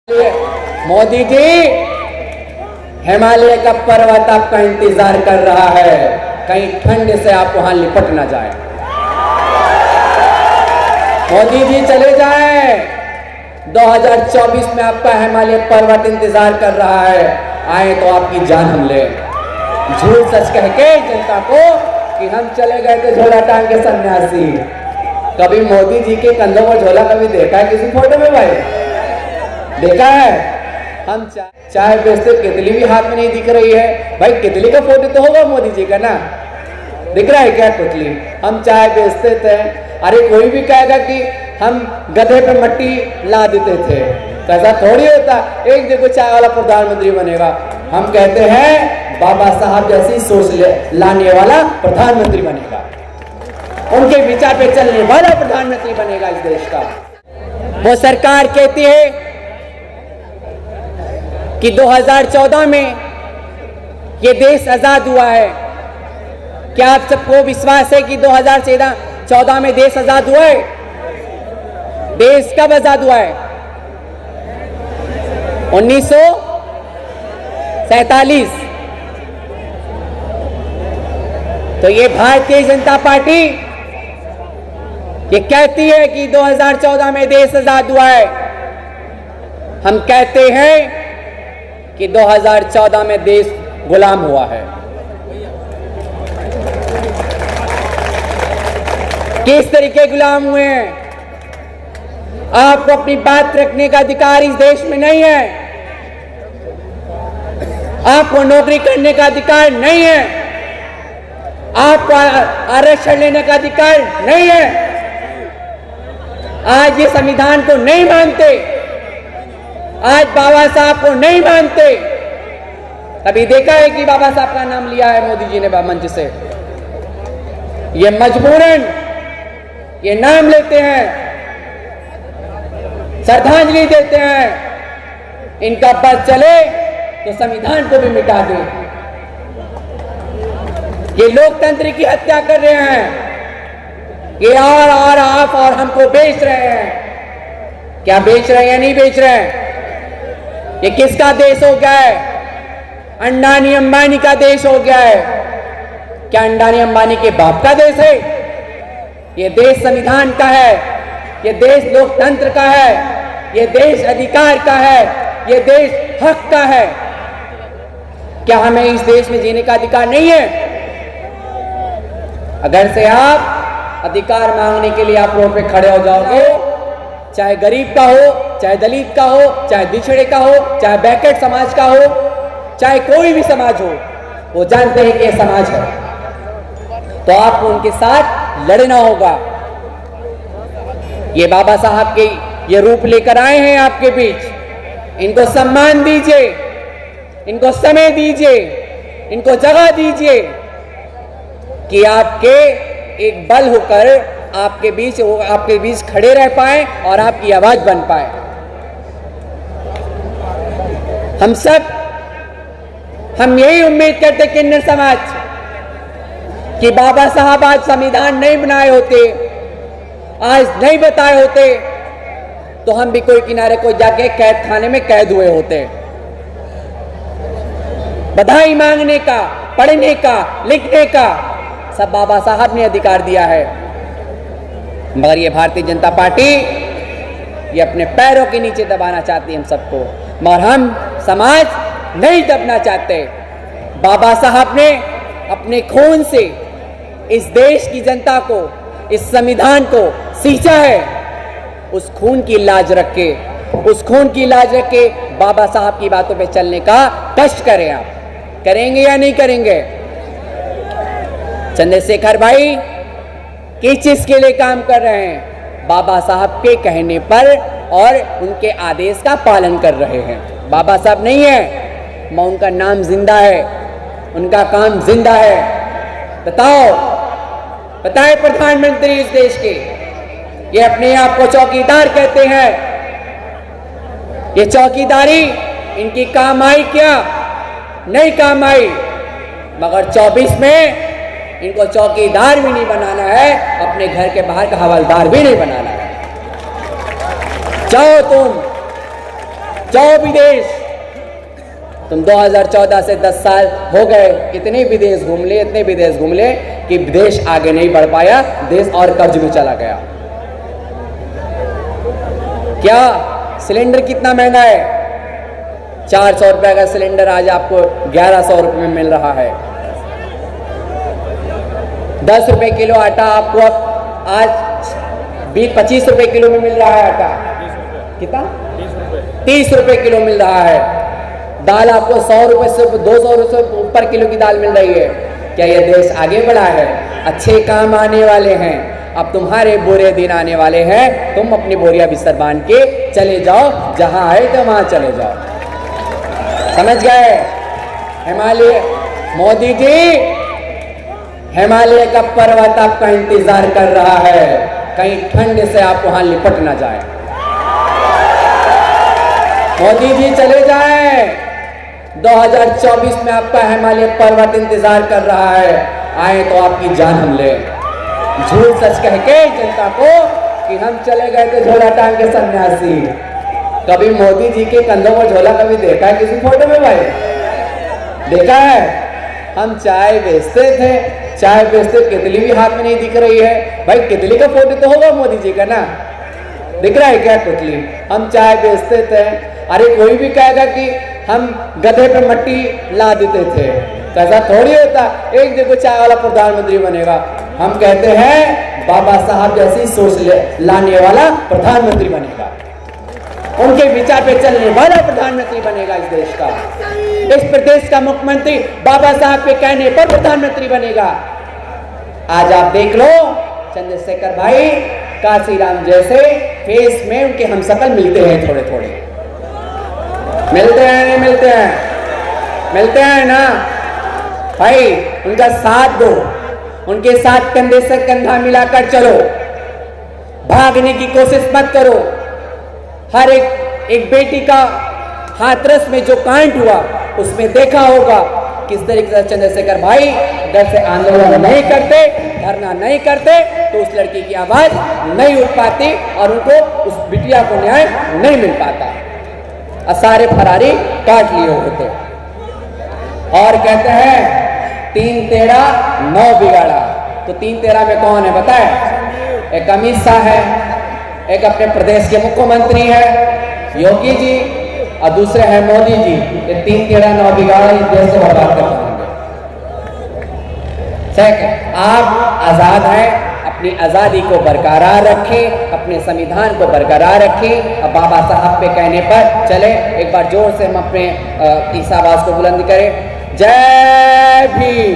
मोदी जी, हिमालय का पर्वत आपका इंतजार कर रहा है, कहीं ठंड से आप वहां लिपट ना जाए। मोदी जी चले जाए, 2024 में आपका हिमालय पर्वत इंतजार कर रहा है, आए तो आपकी जान हम ले। झूठ सच कह के जनता को कि हम चले गए थे झोला टांग के सन्यासी। कभी मोदी जी के कंधों पर झोला कभी देखा है किसी फोटो में भाई? देखा है? हम चाय बेचते, कितली भी हाथ में नहीं दिख रही है भाई। कितली का फोटो तो होगा मोदी जी का ना, दिख रहा है क्या कितली? हम चाय बेचते थे। अरे कोई भी कहेगा कि हम गधे पे मट्टी ला देते थे, तो ऐसा थोड़ी होता एक देखो चाय वाला प्रधानमंत्री बनेगा। हम कहते हैं बाबा साहब जैसी सोच लाने वाला प्रधानमंत्री बनेगा, उनके विचार पे चलने वाला प्रधानमंत्री बनेगा इस देश का। वो सरकार कहती है कि 2014 में ये देश आजाद हुआ है। क्या आप सबको विश्वास है कि 2014 में देश आजाद हुआ है? देश कब आजाद हुआ है? 1947। तो ये भारतीय जनता पार्टी ये कहती है कि 2014 में देश आजाद हुआ है। हम कहते हैं कि 2014 में देश गुलाम हुआ है। किस तरीके गुलाम हुए हैं? आपको अपनी बात रखने का अधिकार इस देश में नहीं है, आपको नौकरी करने का अधिकार नहीं है, आपको आरक्षण लेने का अधिकार नहीं है। आज ये संविधान को नहीं मानते, आज बाबा साहब को नहीं मानते। कभी देखा है कि बाबा साहब का नाम लिया है मोदी जी ने मंच से? ये मजबूरन ये नाम लेते हैं, श्रद्धांजलि देते हैं। इनका बस चले तो संविधान को भी मिटा दे। ये लोकतंत्र की हत्या कर रहे हैं। ये और आप और हमको बेच रहे हैं। क्या बेच रहे हैं या नहीं बेच रहे हैं? ये किसका देश हो गया है? अंडानी अंबानी का देश हो गया है। क्या अंडानी अंबानी के बाप का देश है? ये देश संविधान का है, ये देश लोकतंत्र का है, ये देश अधिकार का है, ये देश हक का है। क्या हमें इस देश में जीने का अधिकार नहीं है? अगर से आप अधिकार मांगने के लिए आप रोड पे खड़े हो जाओगे, चाहे गरीब का हो, चाहे दलित का हो, चाहे पिछड़े का हो, चाहे बैकवर्ड समाज का हो, चाहे कोई भी समाज हो, वो जानते हैं कि ये समाज है, तो आपको उनके साथ लड़ना होगा। ये बाबा साहब के ये रूप लेकर आए हैं आपके बीच। इनको सम्मान दीजिए, इनको समय दीजिए, इनको जगह दीजिए कि आपके एक बल होकर आपके बीच खड़े रह पाए और आपकी आवाज बन पाए। हम यही उम्मीद करते किन्नर समाज कि बाबा साहब आज संविधान नहीं बनाए होते, आज नहीं बताए होते, तो हम भी कोई किनारे को जाके कैद खाने में कैद हुए होते। बधाई मांगने का, पढ़ने का, लिखने का सब बाबा साहब ने अधिकार दिया है। मगर ये भारतीय जनता पार्टी ये अपने पैरों के नीचे दबाना चाहती है हम सबको, मगर हम समाज नहीं दबना चाहते। बाबा साहब ने अपने खून से इस देश की जनता को, इस संविधान को सींचा है। उस खून की लाज रख के बाबा साहब की बातों पे चलने का कष्ट करें। आप करेंगे या नहीं करेंगे? चंद्रशेखर भाई किस चीज के लिए काम कर रहे हैं? बाबा साहब के कहने पर और उनके आदेश का पालन कर रहे हैं। बाबा साहब नहीं है, मैं उनका नाम जिंदा है, उनका काम जिंदा है। बताए प्रधानमंत्री इस देश के, ये अपने आप को चौकीदार कहते हैं। ये चौकीदारी इनकी काम आई क्या? नहीं काम आई। मगर 24 में इनको चौकीदार भी नहीं बनाना है, अपने घर के बाहर का हवलदार भी नहीं बनाना है। जाओ तुम जाओ विदेश। तुम 2014 से 10 साल हो गए, इतने विदेश घूम ले कि देश आगे नहीं बढ़ पाया, देश और कर्ज में चला गया। क्या सिलेंडर कितना महंगा है? 400 रुपए का सिलेंडर आज आपको 1100 रुपए में मिल रहा है। 10 रुपए किलो आटा आपको आज 25 रुपए किलो में मिल रहा है। आटा कितना? 30 रुपए किलो मिल रहा है। दाल आपको 100 रुपए से 200 रुपए ऊपर किलो की दाल मिल रही है। क्या यह देश आगे बढ़ा है? अच्छे काम आने वाले हैं। अब तुम्हारे बुरे दिन आने वाले हैं। तुम अपनी बोरिया बिस्तर बांध के चले जाओ, जहां आए तो वहां चले जाओ। समझ गए? हिमालय, मोदी जी, हिमालय का पर्वत आपका इंतजार कर रहा है। कहीं ठंड से आप वहां लिपट ना जाए। मोदी जी चले जाए। 2024 में आपका हिमालय पर्वत इंतजार कर रहा है। आए तो आपकी जान हम ले। झूठ सच कह के जनता को कि हम चले गए थे झोला टांग के सन्यासी। कभी मोदी जी के कंधों पर झोला कभी देखा है किसी फोटो में? भाई देखा है? हम चाय बेचते थे, चाय बेचते, कितली भी हाथ में नहीं दिख रही है। भाई कितली का फोटो तो होगा मोदी जी का ना, दिख रहा है क्या कितली? हम चाय बेचते थे। अरे कोई भी कहेगा कि हम गधे पे मट्टी ला देते थे, तो ऐसा थोड़ी होता एक देखो चाय वाला प्रधानमंत्री बनेगा। हम कहते हैं बाबा साहब जैसी सोच लाने वाला प्रधानमंत्री बनेगा, उनके विचार पे चलने वाला प्रधानमंत्री बनेगा इस देश का। इस प्रदेश का मुख्यमंत्री बाबा साहब के कहने पर प्रधानमंत्री बनेगा। आज आप देख लो चंद्रशेखर भाई काशीराम जैसे फेस में उनके हम शकल मिलते हैं, थोड़े थोड़े मिलते हैं, नहीं मिलते हैं? मिलते हैं ना भाई। उनका साथ दो, उनके साथ कंधे से कंधा मिलाकर चलो, भागने की कोशिश मत करो। हर एक बेटी का हाथरस में जो कांड हुआ उसमें देखा होगा किस तरीके से चंद्रशेखर भाई डर से आंदोलन नहीं करते, धरना नहीं करते तो उस लड़की की आवाज नहीं उठ पाती और उनको उस बिटिया को न्याय नहीं मिल पाता और सारे फरारी काट लिए होते। और कहते हैं 3 टेढ़ा 9 बिगाड़ा। तो 3 टेढ़ा में कौन है बताए? एक अमित शाह है, एक अपने प्रदेश के मुख्यमंत्री है योगी जी, और दूसरे हैं मोदी जी। ये 3 टेढ़ा 9 बिगाड़ा इस देश को बर्बाद कर पाएंगे। आप आजाद हैं, अपनी आजादी को बरकरार रखें, अपने संविधान को बरकरार रखें। अब बाबा साहब पे कहने पर चले, एक बार जोर से हम अपने इस आवाज को बुलंद करें। जय भीम।